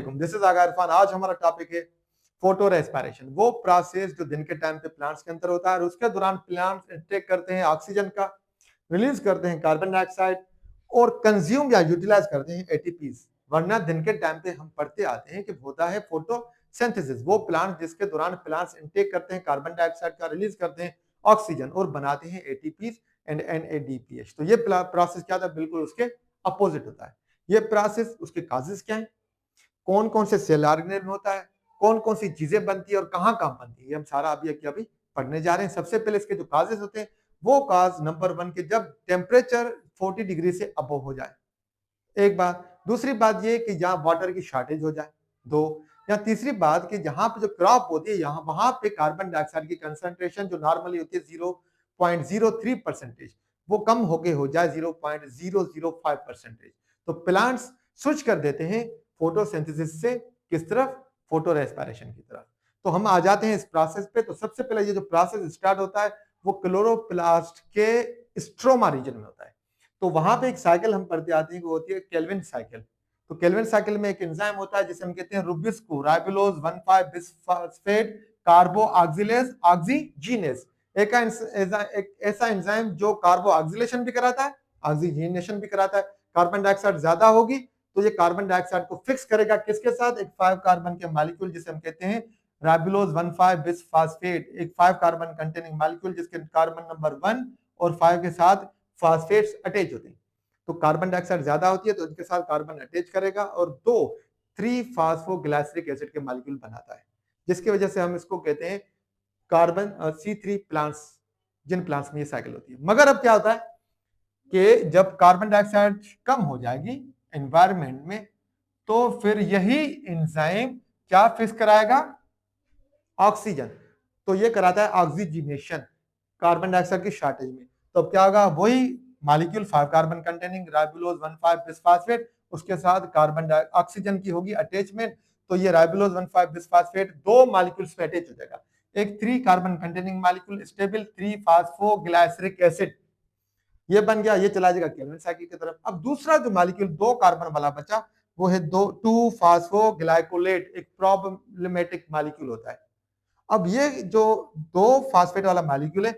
This is आगा इरफान। आज हमारा topic है फोटो रेस्पिरेशन, वो प्रोसेस जो दिन के टाइम पे प्लांट्स के अंदर होता है और उसके दौरान प्लांट्स इंटेक करते हैं ऑक्सीजन का, रिलीज करते हैं कार्बन डाइऑक्साइड और कंज्यूम या यूटिलाइज करते हैं एटीपीज। वरना दिन के टाइम पे हम पढ़ते आते हैं कि होता है फोटोसिंथेसिस, वो प्लांट जिसके दौरान प्लांट्स इंटेक करते हैं कार्बन डाइऑक्साइड का, रिलीज करते हैं ऑक्सीजन और बनाते हैं एटीपीज एंड एनएडीपीएच। तो ये प्रोसेस क्या था, बिल्कुल उसके अपोजिट होता है। ये प्रोसेस, उसके काजेस क्या है, कौन कौन से सेल ऑर्गेनेल में होता है, कौन कौन सी चीजें बनती है और कहाँ कहाँ बनती है, ये हम सारा अभी पढ़ने जा रहे हैं। सबसे पहले इसके जो काजेस होते हैं, वो काज नंबर 1 के जब टेम्परेचर 40 डिग्री से अबव हो जाए, एक बात। दूसरी बात ये कि जहां वाटर की शॉर्टेज हो जाए, दो। या तीसरी बात कि जहां पे जो क्रॉप होती है यहाँ वहां पे कार्बन डाइऑक्साइड की कंसंट्रेशन जो नॉर्मली होती है 0.03%, वो कम होके हो जाए 0.005%। तो प्लांट्स स्विच कर देते हैं फोटोसिंथेसिस से किस तरफ, फोटो रेस्पिरेशन की तरफ। तो हम आ जाते हैं इस प्रोसेस पे। तो सबसे पहले ये जो प्रोसेस स्टार्ट होता है वो क्लोरोप्लास्ट के स्ट्रोमा रीजन में होता है। तो वहां पे एक साइकिल हम पढ़ते आते हैं, वो होती है केल्विन साइकिल। तो केल्विन साइकिल में एक एंजाइम होता है जिसे हम कहते हैं रुबिस्को राइबोलोज 1,5 बिसफॉस्फेट कार्बो ऑक्सिलेज ऑक्सीजीनेस। एक ऐसा एंजाइम जो कार्बो ऑक्सिलेशन भी कराता है, ऑक्सीजनेशन भी कराता है। कार्बन डाइऑक्साइड ज्यादा होगी तो ये कार्बन डाइऑक्साइड को फिक्स करेगा किसके साथ, एक 5 कार्बन के मॉलिक्यूल जिसे हम कहते हैं राइबोलोज 1,5 बिसफॉस्फेट, एक 5 कार्बन कंटेनिंग मॉलिक्यूल जिसके कार्बन नंबर 1 और 5 के साथ फास्फेट्स अटैच होते हैं। तो कार्बन डाइऑक्साइड ज्यादा होती है तो इनके साथ कार्बन अटैच करेगा और 3 फास्फोग्लाइसरिक एसिड के मॉलिक्यूल बनाता है, जिसकी वजह से हम इसको कहते हैं कार्बन C3 प्लांट्स, जिन प्लांट्स में ये साइकिल होती है। मगर अब क्या होता है कि जब कार्बन डाइऑक्साइड कम हो जाएगी एनवायरमेंट में, तो फिर यही एंजाइम क्या फिक्स कराएगा, ऑक्सीजन। तो ये कराता है ऑक्सीजनेशन कार्बन डाइऑक्साइड की शॉर्टेज में। तो अब क्या होगा, वही molecule 5 carbon containing ribulose 1,5 bisphosphate, उसके साथ कार्बन ऑक्सीजन की होगी अटैचमेंट। तो ये राइबोलोज 1,5 बिसफॉस्फेट दो मॉलिक्यूल्स पे अटैच हो जाएगा। एक 3 carbon containing molecule stable 3 phosphoglyceric acid, ये बन गया, ये चला जाएगा केल्विन साइकिल की तरफ। अब दूसरा जो मॉलिक्यूल 2 कार्बन वाला बचा वो है 2 फास्फोग्लाइकोलेट, एक प्रॉब्लमेटिक मॉलिक्यूल होता है। अब ये जो 2 फास्फेट वाला मॉलिक्यूल है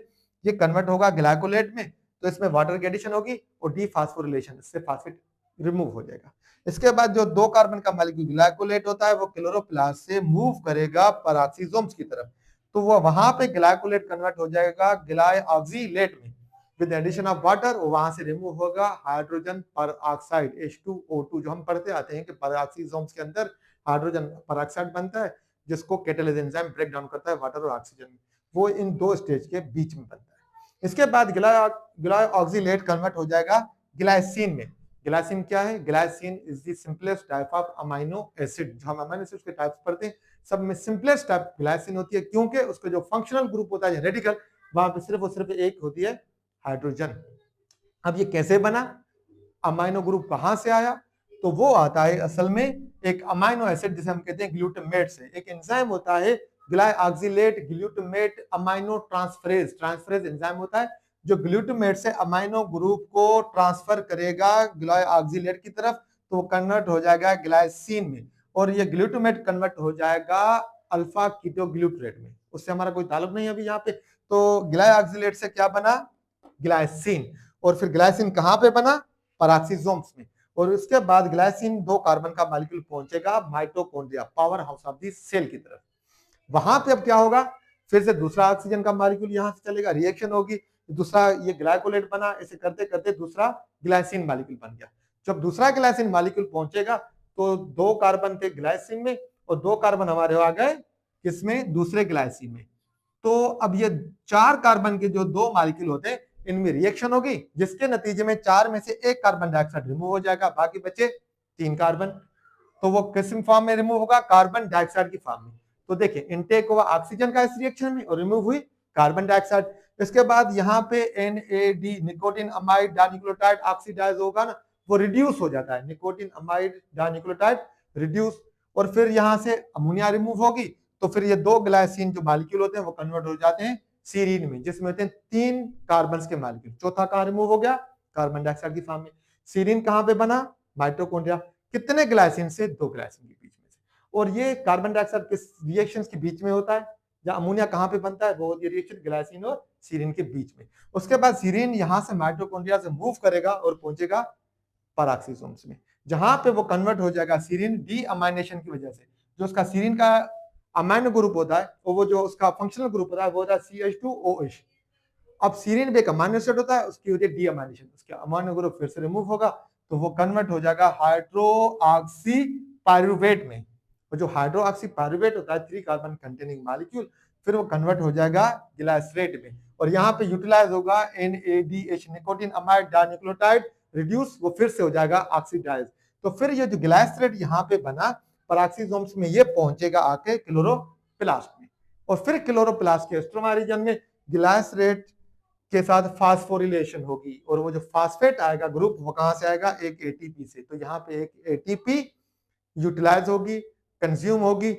ये कन्वर्ट होगा ग्लाइकोलेट में, तो इसमें वाटर की एडिशन होगी और डीफास्फोरिलेशन, इससे फास्फेट रिमूव हो जाएगा। इसके बाद जो 2 कार्बन का मॉलिक्यूल ग्लाइकोलेट होता है वो क्लोरोप्लास्ट से मूव करेगा पेरोक्सिसोम्स की तरफ, तो वो वहां पे ग्लाइकोलेट कन्वर्ट हो जाएगा ग्लाइऑक्सिलेट में विद एडिशन ऑफ वाटर, वहां से रिमूव होगा हाइड्रोजन परऑक्साइड H2O2, जो हम पढ़ते आते हैं कि पेरोक्सिसोम्स के अंदर हाइड्रोजन परऑक्साइड बनता है जिसको कैटालिसिस एंजाइम ब्रेक डाउन करता है वाटर और ऑक्सीजन में, वो इन दो स्टेज के बीच में बनता है। इसके बाद ग्लाइऑक्सिलेट कन्वर्ट हो जाएगा ग्लाइसिन में। ग्लाइसिन क्या है, glycine is the simplest type of amino acid. जो हम अमीनो एसिड के टाइप्स पढ़ते हैं सब में सिंपलेस्ट टाइप ग्लाइसिन होती है, क्योंकि उसका जो फंक्शनल ग्रुप होता है रेडिकल, वहां पे सिर्फ और सिर्फ एक होती है हाइड्रोजन। अब ये कैसे बना, अमाइनो ग्रुप कहां से आया, तो वो आता है असल में एक अमाइनो एसिड जिसे हम कहते हैं ग्लूटामेट से। एक एंजाइम होता है glyoxylate glutamate amino transferase, transferase enzyme होता है जो ग्लूटामेट से अमाइनो ग्रुप को ट्रांसफर करेगा ग्लाइऑक्सिलेट की तरफ, तो वो कन्वर्ट हो जाएगा ग्लाइसिन में, और ये ग्लूटामेट कन्वर्ट हो जाएगा अल्फा कीटोग्लूटरेट में। उससे हमारा कोई ताल्लुक नहीं है अभी यहाँ पे। तो ग्लाइऑक्सिलेट से क्या बना, ग्लाइसिन, और फिर ग्लाइसिन कहां पे बना, पेरोक्सिसोम्स में, और उसके बाद ग्लाइसिन 2 कार्बन का मॉलिक्यूल पहुंचेगा mitochondria powerhouse of the cell की तरफ। वहां पे अब क्या होगा, फिर से दूसरा ऑक्सीजन का मॉलिक्यूल यहां से चलेगा, रिएक्शन होगी, दूसरा ये ग्लाइकोलेट बना, ऐसे करते करते दूसरा ग्लाइसिन मॉलिक्यूल बन गया। जब दूसरा ग्लाइसिन मॉलिक्यूल पहुंचेगा तो 2 कार्बन थे ग्लाइसिन में और 2 कार्बन हमारे आ गए किसमें, दूसरे ग्लाइसिन में। तो अब ये 4 कार्बन के जो 2 मॉलिक्यूल होते हैं इनमें रिएक्शन होगी, जिसके नतीजे में 4 में से 1 कार्बन डाइऑक्साइड रिमूव हो जाएगा, बाकी बचे 3 कार्बन। तो वो किस फॉर्म में रिमूव होगा, कार्बन डाइऑक्साइड की फॉर्म में। तो देखिए इनटेक हुआ ऑक्सीजन का इस रिएक्शन में और रिमूव हुई कार्बन डाइऑक्साइड। इसके बाद यहाँ पे NAD nicotinamide dinucleotide oxidise होगा ना, वो रिड्यूस हो जाता है, निकोटिन अमाइड डाइन्यूक्लियोटाइड रिड्यूस, और फिर यहाँ से अमोनिया रिमूव होगी, तो फिर ये 2 ग्लाइसिन जो मॉलिक्यूल होते हैं वो कन्वर्ट हो जाते हैं सीरीन में, जिसमें होते हैं 3 कार्बन के मॉलिक्यूल। चौथा कहां रिमूव हो गया, कार्बन डाइऑक्साइड की फॉर्म में। सीरीन कहां पे बना, माइटोकॉन्ड्रिया। कितने ग्लाइसिन से, 2 ग्लाइसिन के बीच में से। और ये कार्बन डाइऑक्साइड किस रिएक्शंस के बीच में होता है, जहां अमोनिया कहां पे बनता है, वो होती है रिएक्शन ग्लाइसिन और सीरीन के बीच में। उसके बाद सीरीन यहां से माइटोकॉन्ड्रिया से मूव करेगा और पहुंचेगा पैराक्सीसोम्स में, जहां पे वो कन्वर्ट हो जाएगा सीरीन डीअमाइनेशन की वजह से। जो उसका सीरीन का अमाइनो ग्रुप होता है, वो जो उसका फंक्शनल ग्रुप होता है वो होता है CH2OH। अब सीरीन भी एक अमाइनो एसिड होता है, उसकी होती है डीअमाइनेशन, उसका अमाइनो ग्रुप फिर से रिमूव होगा तो वो कन्वर्ट हो जाएगा हाइड्रोक्सी पायरुवेट में। और जो हाइड्रोक्सी पायरुवेट होता है 3 कार्बन कंटेनिंग मॉलिक्यूल, फिर वो कन्वर्ट हो जाएगा ग्लाइसरेट में, और यहाँ पे यूटिलाइज होगा NADH nicotine amide dinucleotide reduce, वो फिर से हो जाएगा ऑक्सीडाइज। तो फिर ये जो ग्लाइसरेट यहाँ पे बना पैराक्सीसोम्स में, ये पहुंचेगा आके क्लोरोप्लास्ट में, और फिर क्लोरोप्लास्ट के स्ट्रोमा रीजन में ग्लाइसरेट के साथ फास्फोरिलेशन होगी, और वो जो फास्फेट आएगा ग्रुप वो कहां से आएगा, एक ATP से। तो यहाँ पे एक ATP यूटिलाइज होगी, कंज्यूम होगी,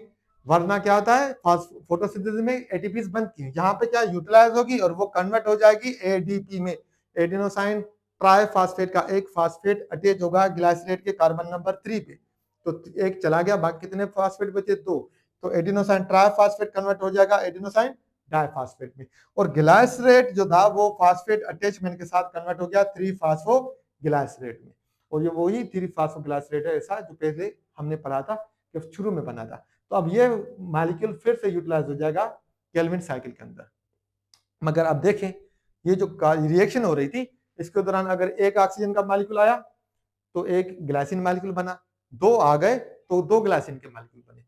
वरना क्या होता है फोटोसिंथेसिस में एटीपीज बनती है, यहाँ पे क्या यूटिलाइज होगी और वो कन्वर्ट हो जाएगी ADP में, एडिनोसाइन ट्राइफॉस्फेट का एक फास्फेट अटैच होगा ग्लाइसरेट के कार्बन नंबर 3 पे, तो एक चला गया, बाकी कितने फास्फेट बचे, 2। तो एडिनोसाइन ट्राइफॉस्फेट कन्वर्ट हो जाएगा एडिनोसाइन डाइफॉस्फेट में, और ग्लाइसरेट जो था वो फास्फेट अटैचमेंट के साथ कन्वर्ट हो गया 3-फॉस्फोग्लाइसरेट में, और ये वही 3-फॉस्फोग्लाइसरेट है ऐसा जो पहले हमने पढ़ा था कि शुरू में बना था। तो अब ये मॉलिक्यूल फिर से यूटिलाइज हो जाएगा केल्विन साइकिल के अंदर। मगर अब देखें ये जो रिएक्शन हो रही थी, इसके दौरान अगर एक ऑक्सीजन का मॉलिक्यूल आया तो एक ग्लाइसिन मॉलिक्यूल बना, 2 आ गए तो 2 ग्लाइसिन के मॉलिक्यूल बने।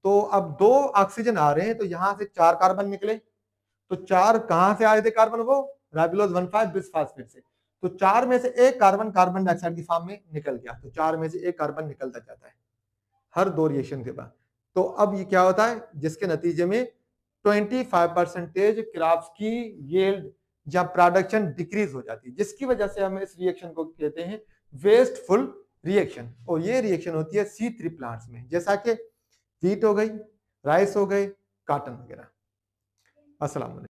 तो अब 2 ऑक्सीजन आ रहे हैं तो यहां से 4 कार्बन निकले, तो 4 कहां से आए थे कार्बन, वो राइबोलोज 1,5 बिसफॉस्फेट से। तो 4 में से एक कार्बन कार्बन डाइऑक्साइड की फॉर्म में निकल गया, तो 4 में से एक कार्बन निकलता जाता है हर 2 रिएक्शन के बाद। तो अब ये क्या होता है, जिसके नतीजे में 25% क्रॉप्स की यील्ड या प्रोडक्शन डिक्रीज हो जाती है, जिसकी वजह से हम इस रिएक्शन को कहते हैं वेस्टफुल रिएक्शन। और ये रिएक्शन होती है C3 प्लांट्स में, जैसा कि व्हीट हो गई, राइस हो गए, कॉटन वगैरह। अस्सलाम वालेकुम।